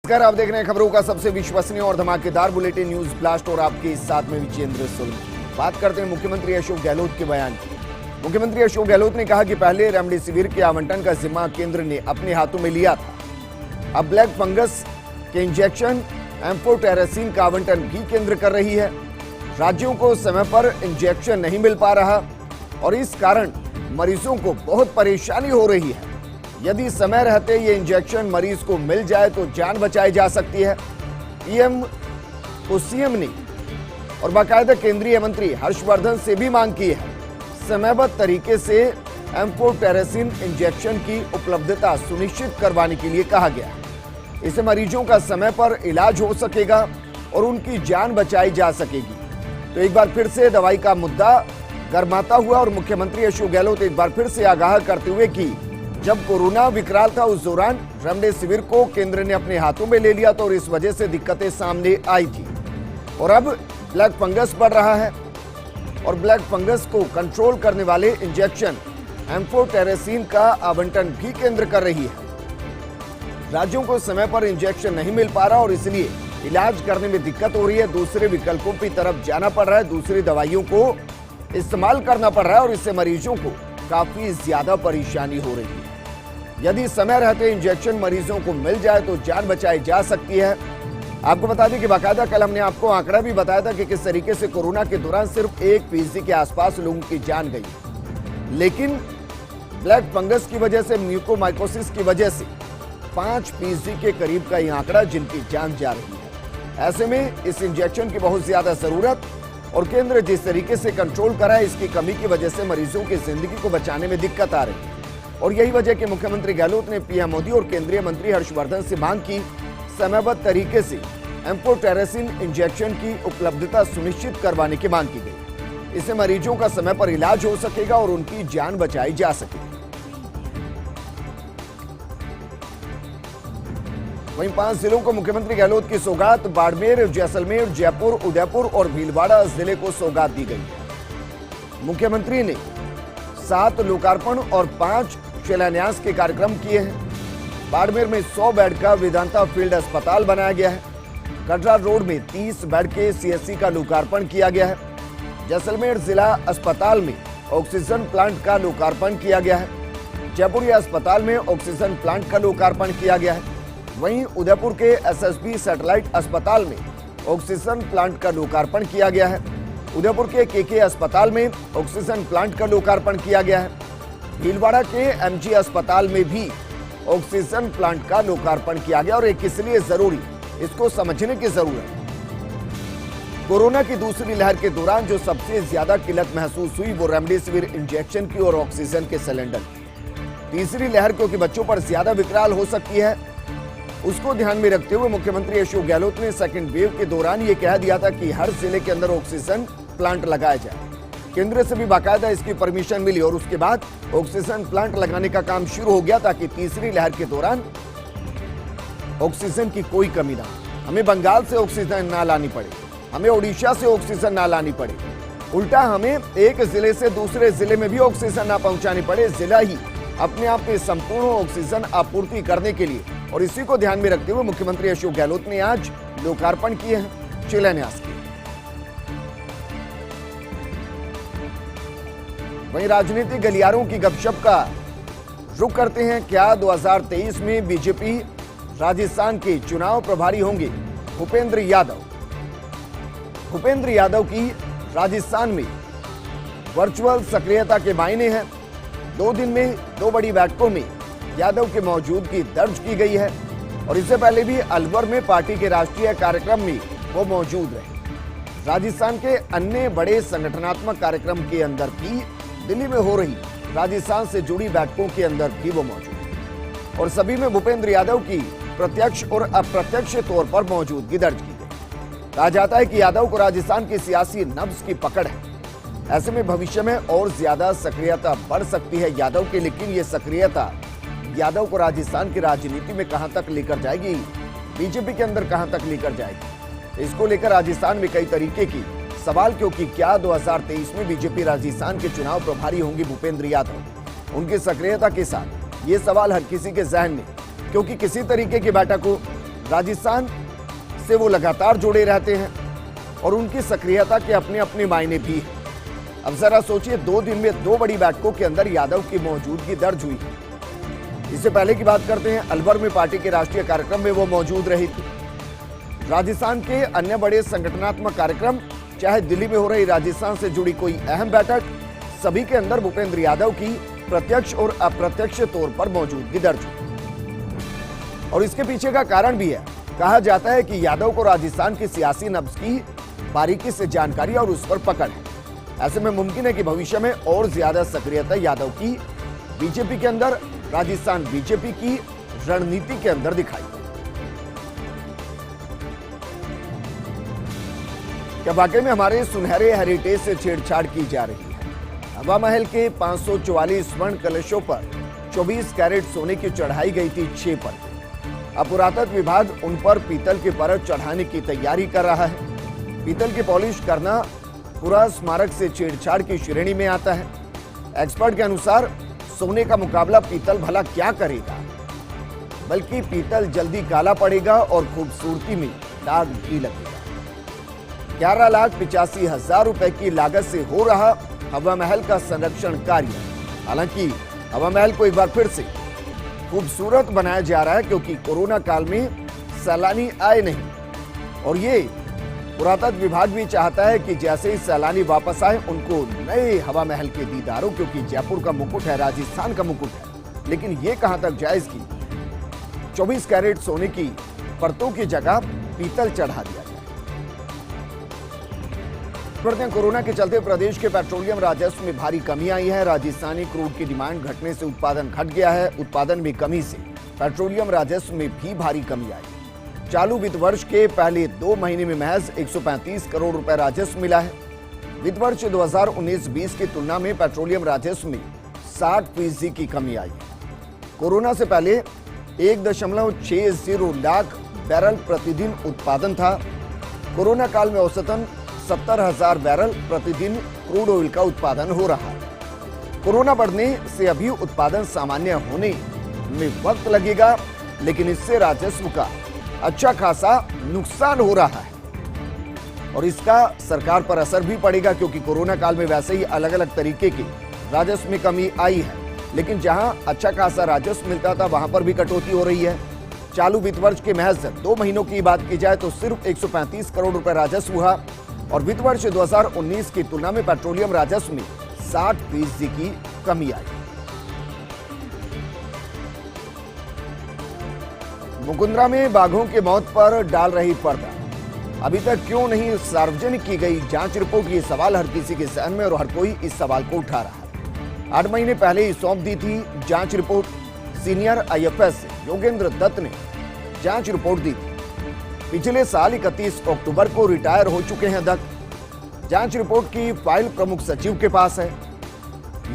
नमस्कार, आप देख रहे हैं खबरों का सबसे विश्वसनीय और धमाकेदार बुलेटिन न्यूज ब्लास्ट और आपके साथ में विजेंद्र सोलंकी। बात करते हैं मुख्यमंत्री अशोक गहलोत के बयान की। मुख्यमंत्री अशोक गहलोत ने कहा कि पहले रेमडेसिविर के आवंटन का जिम्मा केंद्र ने अपने हाथों में लिया था। अब ब्लैक फंगस के इंजेक्शन एम्फोटेरेसिन का आवंटन भी केंद्र कर रही है। राज्यों को समय पर इंजेक्शन नहीं मिल पा रहा और इस कारण मरीजों को बहुत परेशानी हो रही है। यदि समय रहते ये इंजेक्शन मरीज को मिल जाए तो जान बचाई जा सकती है। पीएम को सीएम ने और बाकायदा केंद्रीय मंत्री हर्षवर्धन से भी मांग की है। समयबद्ध तरीके से एम्फोटेरेसिन इंजेक्शन की उपलब्धता सुनिश्चित करवाने के लिए कहा गया। इससे मरीजों का समय पर इलाज हो सकेगा और उनकी जान बचाई जा सकेगी। तो एक बार फिर से दवाई का मुद्दा गरमाता हुआ और मुख्यमंत्री अशोक गहलोत एक बार फिर से आगाह करते हुए कि जब कोरोना विकराल था उस दौरान रेमडेसिविर को केंद्र ने अपने हाथों में ले लिया तो और इस वजह से दिक्कतें सामने आई थी और अब ब्लैक फंगस बढ़ रहा है और ब्लैक फंगस को कंट्रोल करने वाले इंजेक्शन एम्फोटेरेसिन का आवंटन भी केंद्र कर रही है। राज्यों को समय पर इंजेक्शन नहीं मिल पा रहा और इसलिए इलाज करने में दिक्कत हो रही है। दूसरे विकल्पों की तरफ जाना पड़ रहा है, दूसरी दवाइयों को इस्तेमाल करना पड़ रहा है और इससे मरीजों को काफी ज्यादा परेशानी हो रही है। यदि समय रहते इंजेक्शन मरीजों को मिल जाए तो जान बचाई जा सकती है। आपको बता दें कि बाकायदा कल हमने आपको आंकड़ा भी बताया था कि किस तरीके से कोरोना के दौरान सिर्फ 1% के आसपास लोगों की जान गई, लेकिन ब्लैक फंगस की वजह से, म्यूकोमाइकोसिस की वजह से 5% के करीब का ये आंकड़ा जिनकी जान जा रही है। ऐसे में इस इंजेक्शन की बहुत ज्यादा जरूरत और केंद्र जिस तरीके से कंट्रोल करा है इसकी कमी की वजह से मरीजों की जिंदगी को बचाने में दिक्कत आ रही है और यही वजह कि मुख्यमंत्री गहलोत ने पीएम मोदी और केंद्रीय मंत्री हर्षवर्धन से मांग की समयबद्ध तरीके से एम्फोटेरेसिन इंजेक्शन की उपलब्धता सुनिश्चित करवाने की मांग की गई। इससे मरीजों का समय पर इलाज हो सकेगा और उनकी जान बचाई जा सकेगी। वहीं 5 जिलों को मुख्यमंत्री गहलोत की सौगात। बाड़मेर, जैसलमेर, जयपुर, उदयपुर और भीलवाड़ा जिले को सौगात दी गई है। मुख्यमंत्री ने 7 लोकार्पण और 5 शिलान्यास के कार्यक्रम किए हैं। बाड़मेर में 100 बेड का वेदांता फील्ड अस्पताल बनाया गया है। कटरा रोड में 30 बेड के सीएससी का लोकार्पण किया गया है। जैसलमेर जिला अस्पताल में ऑक्सीजन प्लांट का लोकार्पण किया गया है। जयपुर अस्पताल में ऑक्सीजन प्लांट का लोकार्पण किया गया है। वहीं उदयपुर के एसएसबी सैटेलाइट अस्पताल में ऑक्सीजन प्लांट का लोकार्पण किया गया है। उदयपुर के केके अस्पताल में ऑक्सीजन प्लांट का लोकार्पण किया गया है। भीलवाड़ा के एमजी अस्पताल में भी ऑक्सीजन प्लांट का लोकार्पण किया गया और ये किस लिए जरूरी, इसको समझने की जरूरत है। कोरोना की दूसरी लहर के दौरान जो सबसे ज्यादा किल्लत महसूस हुई वो रेमडेसिविर इंजेक्शन की और ऑक्सीजन के सिलेंडर की। तीसरी लहर क्योंकि बच्चों पर ज्यादा विकराल हो सकती है, उसको ध्यान में रखते हुए मुख्यमंत्री अशोक गहलोत ने सेकंड वेव के दौरान ये कह दिया था कि हर जिले के अंदर ऑक्सीजन प्लांट लगाया जाए। केंद्र से भी बाकायदा इसकी परमिशन मिली और उसके बाद ऑक्सीजन प्लांट लगाने का काम शुरू हो गया ताकि तीसरी लहर के दौरान ऑक्सीजन की कोई कमी ना हो। हमें बंगाल से ऑक्सीजन ना लानी पड़े, हमें ओडिशा से ऑक्सीजन ना लानी पड़े, उल्टा हमें एक जिले से दूसरे जिले में भी ऑक्सीजन ना पहुंचानी पड़े। जिला ही अपने आप में संपूर्ण ऑक्सीजन आपूर्ति करने के लिए और इसी को ध्यान में रखते हुए मुख्यमंत्री अशोक गहलोत ने आज लोकार्पण किए हैं, शिलान्यास किए। वहीं राजनीतिक गलियारों की गपशप का रुख करते हैं। क्या 2023 में बीजेपी राजस्थान के चुनाव प्रभारी होंगे भूपेंद्र यादव? भूपेंद्र यादव की राजस्थान में वर्चुअल सक्रियता के मायने हैं। 2 दिन में 2 बड़ी बैठकों में यादव की मौजूदगी दर्ज की गई है और इससे पहले भी अलवर में पार्टी के राष्ट्रीय कार्यक्रम में वो मौजूद रहे। राजस्थान के अन्य बड़े संगठनात्मक कार्यक्रम के अंदर भी, दिल्ली में हो रही राजस्थान से जुड़ी बैठकों के अंदर भी वो मौजूद है और सभी में भूपेंद्र यादव की प्रत्यक्ष और अप्रत्यक्ष तौर पर मौजूदगी दर्ज की गई। कहा जाता है कि यादव को राजस्थान की सियासी नब्ज की पकड़ है। ऐसे में भविष्य में और ज्यादा सक्रियता बढ़ सकती है यादव की, लेकिन ये सक्रियता यादव को राजस्थान की राजनीति में कहां तक लेकर जाएगी, बीजेपी के अंदर कहां तक लेकर जाएगी, इसको लेकर राजस्थान में कई तरीके की सवाल। क्योंकि क्या 2023 में बीजेपी राजस्थान के चुनाव प्रभारी होंगे भूपेंद्र यादव? उनकी सक्रियता के साथ ये सवाल हर किसी के जहन में, क्योंकि किसी तरीके की बैठक हो, राजस्थान से वो लगातार जुड़े रहते हैं और उनकी सक्रियता के अपने अपने मायने भी हैं। अब जरा सोचिए, 2 दिन में 2 बड़ी बैठकों के अंदर यादव की मौजूदगी दर्ज हुई। इससे पहले की बात करते हैं, अलवर में पार्टी के राष्ट्रीय कार्यक्रम में वो मौजूद रही थी। राजस्थान के अन्य बड़े संगठनात्मक कार्यक्रम, चाहे दिल्ली में हो रही राजस्थान से जुड़ी कोई अहम बैठक, सभी के अंदर भूपेंद्र यादव की प्रत्यक्ष और अप्रत्यक्ष तौर पर मौजूदगी दर्ज हुई। और इसके पीछे का कारण भी है। कहा जाता है कि यादव को राजस्थान की सियासी नब्ज की बारीकी से जानकारी और उस पर पकड़ है। ऐसे में मुमकिन है कि भविष्य में और ज्यादा सक्रियता यादव की बीजेपी के अंदर, राजस्थान बीजेपी की रणनीति के अंदर दिखाई। क्या वाकई में हमारे सुनहरे हेरिटेज से छेड़छाड़ की जा रही है? हवा महल के 544 स्वर्ण कलशों पर 24 कैरेट सोने की चढ़ाई गई थी 6 पर। अब पुरातत्व विभाग उन पर पीतल की परत चढ़ाने की तैयारी कर रहा है। पीतल की पॉलिश करना पूरा स्मारक से छेड़छाड़ की श्रेणी में आता है। एक्सपर्ट के अनुसार सोने का मुकाबला पीतल भला क्या करेगा, बल्कि पीतल जल्दी काला पड़ेगा और खूबसूरती में दाग भी लगेगा। 11,85,000 रुपए की लागत से हो रहा हवा महल का संरक्षण कार्य। हालांकि हवा महल को एक बार फिर से खूबसूरत बनाया जा रहा है, क्योंकि कोरोना काल में सैलानी आए नहीं और ये पुरातत्व विभाग भी चाहता है कि जैसे ही सैलानी वापस आए उनको नए हवा महल के दीदारों, क्योंकि जयपुर का मुकुट है, राजस्थान का मुकुट है। लेकिन ये कहां तक जायज की 24 कैरेट सोने की परतों की जगह पीतल चढ़ा दिया जाए। कोरोना के चलते प्रदेश के पेट्रोलियम राजस्व में भारी कमी आई है। राजस्थानी क्रूड की डिमांड घटने से उत्पादन घट गया है। उत्पादन में कमी से पेट्रोलियम राजस्व में भी भारी कमी आई। चालू वित्त वर्ष के पहले 2 महीने में महज 135 करोड़ रुपए राजस्व मिला है। वित्त वर्ष 2019-20 की तुलना में पेट्रोलियम राजस्व में 60% की कमी आई है। कोरोना से पहले 1.60 लाख बैरल प्रतिदिन उत्पादन था। कोरोना काल में औसतन 70,000 बैरल प्रतिदिन क्रूड ऑयल का उत्पादन हो रहा है। कोरोना बढ़ने से अभी उत्पादन सामान्य होने में वक्त लगेगा, लेकिन इससे राजस्व का अच्छा खासा नुकसान हो रहा है और इसका सरकार पर असर भी पड़ेगा, क्योंकि कोरोना काल में वैसे ही अलग अलग तरीके के राजस्व में कमी आई है। लेकिन जहां अच्छा खासा राजस्व मिलता था वहां पर भी कटौती हो रही है। चालू वित्त वर्ष के महज 2 महीनों की बात की जाए तो सिर्फ 135 करोड़ रुपए राजस्व हुआ और वित्त वर्ष 2019 की तुलना में पेट्रोलियम राजस्व में 60% की कमी आई। मुकुंदरा में बाघों की मौत पर डाल रही पर्दा। अभी तक क्यों नहीं सार्वजनिक की गई जांच रिपोर्ट, ये सवाल हर किसी के जहन में और हर कोई इस सवाल को उठा रहा है। 8 महीने पहले ही सौंप दी थी जांच रिपोर्ट। सीनियर आईएफएस योगेंद्र दत्त ने जांच रिपोर्ट दी थी। पिछले साल 31 अक्टूबर को रिटायर हो चुके हैं दत्त। जांच रिपोर्ट की फाइल प्रमुख सचिव के पास है।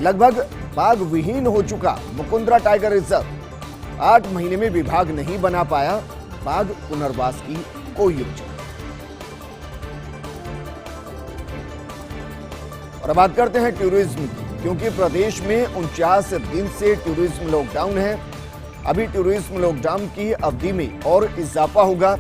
लगभग बाघ विहीन हो चुका मुकुंदरा टाइगर रिजर्व 8 महीने में विभाग नहीं बना पाया बाघ पुनर्वास की कोई योजना। और अब बात करते हैं टूरिज्म की, क्योंकि प्रदेश में 49 दिन से टूरिज्म लॉकडाउन है। अभी टूरिज्म लॉकडाउन की अवधि में और इजाफा होगा।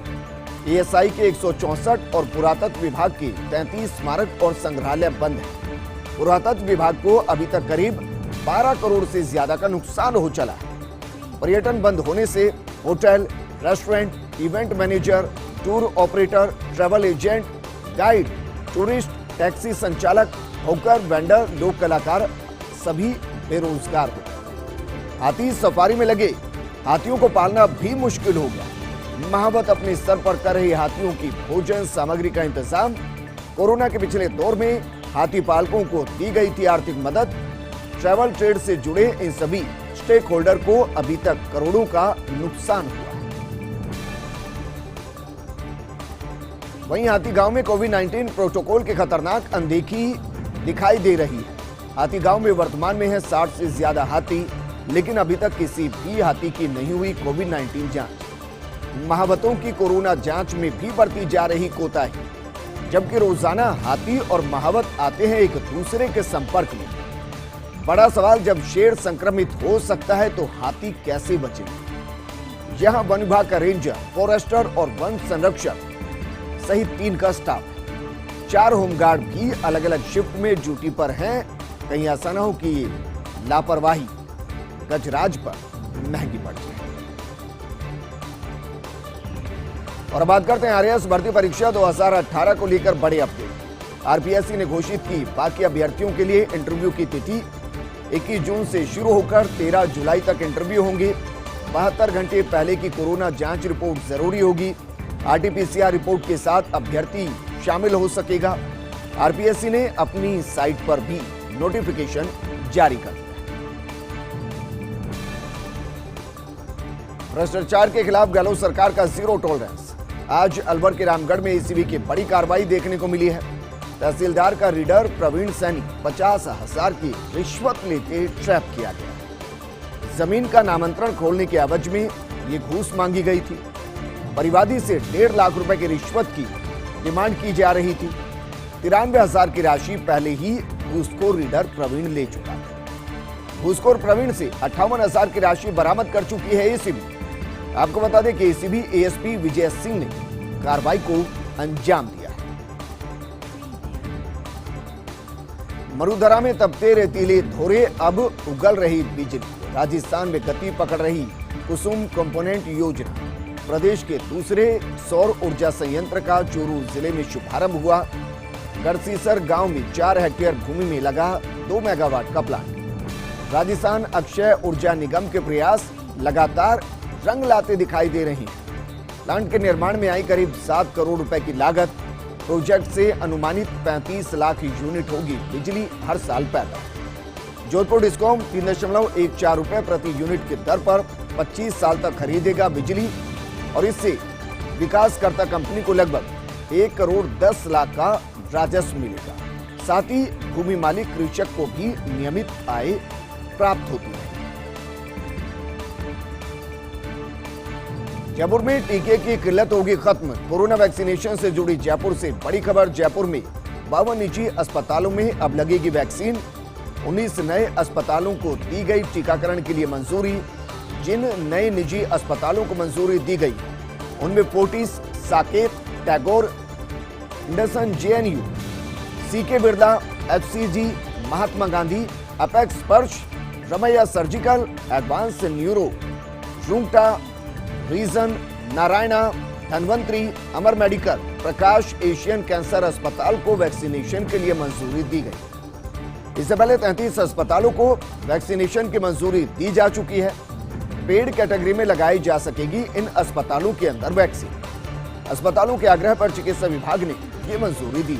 एएसआई के 164 और पुरातत्व विभाग के 33 स्मारक और संग्रहालय बंद है। पुरातत्व विभाग को अभी तक करीब 12 करोड़ से ज्यादा का नुकसान हो चला है। पर्यटन बंद होने से hotel, restaurant, event manager, tour operator, travel agent, guide, tourist, taxi संचालक, हॉकर, वेंडर, लोक कलाकार सभी बेरोजगार हो गए। हाथी सफारी में लगे हाथियों को पालना भी मुश्किल हो गया। महावत अपने स्तर पर कर रही हाथियों की भोजन सामग्री का इंतजाम। कोरोना के पिछले दौर में हाथी पालकों को दी गई थी आर्थिक मदद। ट्रैवल ट्रेड से जुड़े इन सभी स्टेक होल्डर को अभी तक करोड़ों का नुकसान हुआ है। वहीं हाथीगांव में कोविड-19 प्रोटोकॉल के खतरनाक अनदेखी दिखाई दे रही है। हाथीगांव में वर्तमान में है 60 से ज्यादा हाथी, लेकिन अभी तक किसी भी हाथी की नहीं हुई कोविड-19 जांच। महावतों की कोरोना जांच में भी बढ़ती जा रही कोताही, जबकि रोजाना हाथी और महावत आते हैं एक दूसरे के संपर्क में। बड़ा सवाल, जब शेर संक्रमित हो सकता है तो हाथी कैसे बचेगा? यहां वन विभाग का रेंजर, फॉरेस्टर और वन संरक्षक सहित 3 का स्टाफ है। 4 होमगार्ड भी अलग अलग शिफ्ट में ड्यूटी पर हैं। कहीं ऐसा न हो कि लापरवाही गजराज पर महंगी पड़ जाए। और अब बात करते हैं आरएएस भर्ती परीक्षा 2018 को लेकर बड़े अपडेट। आरपीएससी ने घोषित की बाकी अभ्यर्थियों के लिए इंटरव्यू की तिथि 21 जून से शुरू होकर 13 जुलाई तक इंटरव्यू होंगे। 72 घंटे पहले की कोरोना जांच रिपोर्ट जरूरी होगी। आरटीपीसीआर रिपोर्ट के साथ अभ्यर्थी शामिल हो सकेगा। आरपीएससी ने अपनी साइट पर भी नोटिफिकेशन जारी कर दिया। भ्रष्टाचार के खिलाफ गहलोत सरकार का जीरो टॉलरेंस। आज अलवर के रामगढ़ में एसीबी की बड़ी कार्रवाई देखने को मिली है। तहसीलदार का रीडर प्रवीण सैनी 50,000 की रिश्वत लेते ट्रैप किया गया। जमीन का नामांतरण खोलने के एवज में ये घूस मांगी गई थी। परिवादी से 1.5 लाख रुपए की रिश्वत की डिमांड की जा रही थी। 93,000 की राशि पहले ही घूसखोर रीडर प्रवीण ले चुका था। घूसखोर प्रवीण से 58,000 की राशि बरामद कर चुकी है एसीबी। आपको बता दें कि एसीबी एएसपी विजय सिंह ने कार्रवाई को अंजाम दिया है। मरुधरा में तपते रेतीले धोरे, अब उगल रही बिजली। राजस्थान में गति पकड़ रही कुसुम कंपोनेंट योजना। प्रदेश के दूसरे सौर ऊर्जा संयंत्र का चूरू जिले में शुभारंभ हुआ। गढ़सीसर गांव में 4 हेक्टेयर भूमि में लगा 2 मेगावाट का प्लांट। राजस्थान अक्षय ऊर्जा निगम के प्रयास लगातार रंग लाते दिखाई दे रहे हैं। प्लांट के निर्माण में आई करीब 7 करोड़ रुपए की लागत। प्रोजेक्ट से अनुमानित 35 लाख यूनिट होगी बिजली हर साल पैदा। जोधपुर डिस्कॉम 3.14 रुपए प्रति यूनिट की दर पर 25 साल तक खरीदेगा बिजली और इससे विकासकर्ता कंपनी को लगभग 1 करोड़ 10 लाख का राजस्व मिलेगा। साथ ही भूमि मालिक कृषक को भी नियमित आय प्राप्त होती है। जयपुर में टीके की किल्लत होगी खत्म। कोरोना वैक्सीनेशन से जुड़ी जयपुर से बड़ी खबर। जयपुर में 52 निजी अस्पतालों में अब लगेगी वैक्सीन। 19 नए अस्पतालों को दी गई टीकाकरण के लिए मंजूरी। जिन नए निजी अस्पतालों को मंजूरी दी गई उनमें फोर्टिस, साकेत, टैगोर, इंडसन जेएनयू, सीके बिरला, एफसीजी, Mahatma Gandhi, Apex Sparsh, Ramaiah surgical, advance neuro, Rungta, रीजन, Narayana, Dhanvantari, Amar medical, Prakash Asian cancer अस्पताल को वैक्सीनेशन के लिए मंजूरी दी गई। इससे पहले 33 अस्पतालों को वैक्सीनेशन की मंजूरी दी जा चुकी है। पेड कैटेगरी में लगाई जा सकेगी इन अस्पतालों के अंदर वैक्सीन। अस्पतालों के आग्रह पर चिकित्सा विभाग ने ये मंजूरी दी।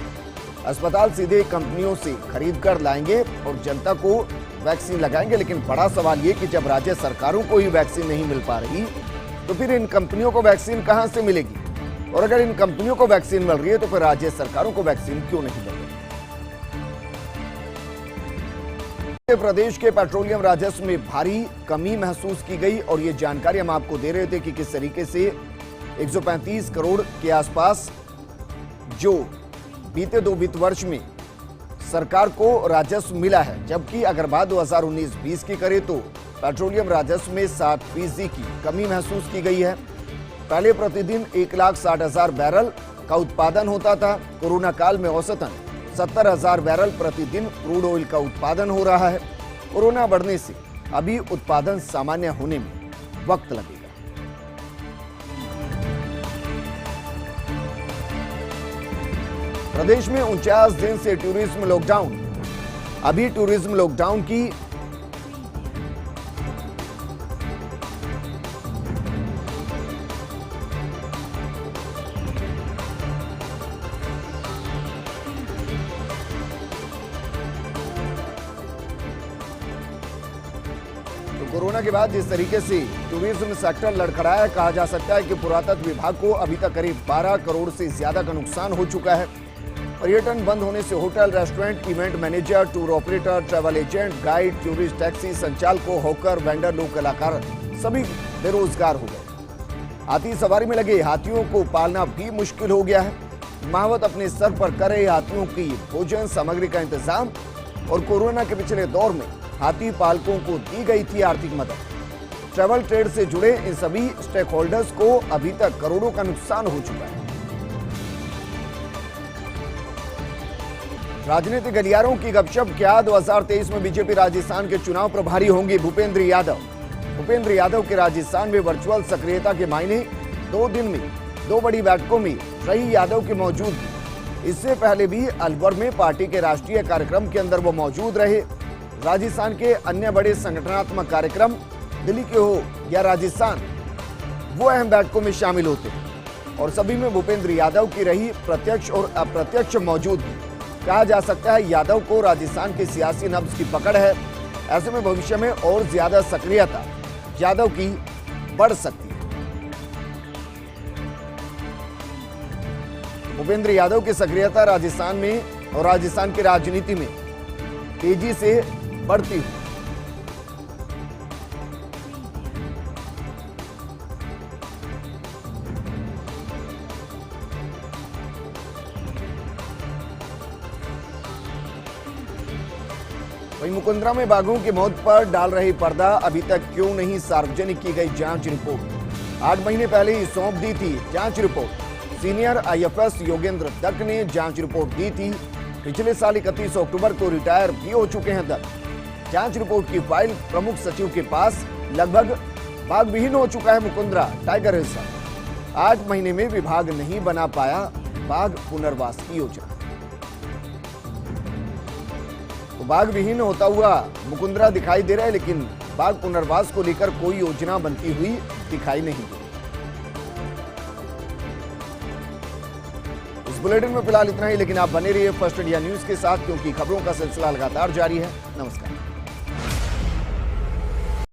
अस्पताल सीधे कंपनियों से खरीद कर लाएंगे और जनता को वैक्सीन लगाएंगे। लेकिन बड़ा सवाल ये कि जब राज्य सरकारों को ही वैक्सीन नहीं मिल पा रही तो फिर इन कंपनियों को वैक्सीन कहां से मिलेगी? और अगर इन कंपनियों को वैक्सीन मिल रही है तो फिर राज्य सरकारों को वैक्सीन क्यों नहीं मिल रही? प्रदेश के पेट्रोलियम राजस्व में भारी कमी महसूस की गई और ये जानकारी हम आपको दे रहे थे कि किस तरीके से 135 करोड़ के आसपास जो बीते 2 वित्त वर्ष में सरकार को राजस्व मिला है। जबकि अगर बात 2019-20 की करें तो पेट्रोलियम राजस्व में 7% की कमी महसूस की गई है। पहले प्रतिदिन 1,60,000 बैरल का उत्पादन होता था। कोरोना काल में औसतन 70,000 बैरल प्रतिदिन क्रूड ऑयल का उत्पादन हो रहा है। कोरोना बढ़ने से अभी उत्पादन सामान्य होने में वक्त लगेगा। प्रदेश में 49 दिन से टूरिज्म लॉकडाउन। अभी टूरिज्म लॉकडाउन की कोरोना के बाद जिस तरीके से टूरिज्म सेक्टर लड़खड़ाया, कहा जा सकता है कि पुरातत्व विभाग को अभी तक करीब 12 करोड़ से ज्यादा का नुकसान हो चुका है। पर्यटन बंद होने से hotel, restaurant, event manager, tour operator, travel agent, guide, tourist taxi संचालकों, हॉकर, वेंडर, लोक कलाकार सभी बेरोजगार हो गए। हाथी सवारी में लगे हाथियों को पालना भी मुश्किल हो गया है। महावत अपने स्तर पर कर रहे हाथियों की भोजन सामग्री का इंतजाम और कोरोना के पिछले दौर में हाथी पालकों को दी गई थी आर्थिक मदद। ट्रैवल ट्रेड से जुड़े इन सभी स्टेक होल्डर्स को अभी तक करोड़ों का नुकसान हो चुका है। राजनीतिक गलियारों की गपशप क्या 2023 में बीजेपी राजस्थान के चुनाव प्रभारी होंगे भूपेंद्र यादव। भूपेंद्र यादव के राजस्थान में वर्चुअल सक्रियता के मायने 2 दिन में 2 बड़ी बैठकों में रही यादव की मौजूदगी। इससे पहले भी अलवर में पार्टी के राष्ट्रीय कार्यक्रम के अंदर वो मौजूद रहे। राजस्थान के अन्य बड़े संगठनात्मक कार्यक्रम दिल्ली के हो या राजस्थान, वो अहम बैठकों में शामिल होते हैं और सभी में भूपेंद्र यादव की रही प्रत्यक्ष और अप्रत्यक्ष मौजूदगी। कहा जा सकता है यादव को राजस्थान के सियासी नब्ज की पकड़ है। ऐसे में भविष्य में और ज्यादा सक्रियता यादव की बढ़ सकती है। भूपेंद्र यादव की सक्रियता राजस्थान में और राजस्थान की राजनीति में तेजी से बढ़ती हुई। वहीं मुकुंदरा में बाघों की मौत पर डाल रही पर्दा, अभी तक क्यों नहीं सार्वजनिक की गई जांच रिपोर्ट। 8 महीने पहले ही सौंप दी थी जांच रिपोर्ट। सीनियर आईएफएस योगेंद्र दत्त ने जांच रिपोर्ट दी थी। पिछले साल 31 अक्टूबर को रिटायर भी हो चुके हैं दत्त। जांच रिपोर्ट की फाइल प्रमुख सचिव के पास। लगभग बाघ विहीन हो चुका है मुकुंदरा टाइगर रिजर्व। 8 महीने में विभाग नहीं बना पाया बाघ पुनर्वास की योजना। तो बाघ विहीन होता हुआ मुकुंदरा दिखाई दे रहा है, लेकिन बाघ पुनर्वास को लेकर कोई योजना बनती हुई दिखाई नहीं दी। इस बुलेटिन में फिलहाल इतना ही, लेकिन आप बने रहिए फर्स्ट इंडिया न्यूज के साथ, क्योंकि खबरों का सिलसिला लगातार जारी है। नमस्कार।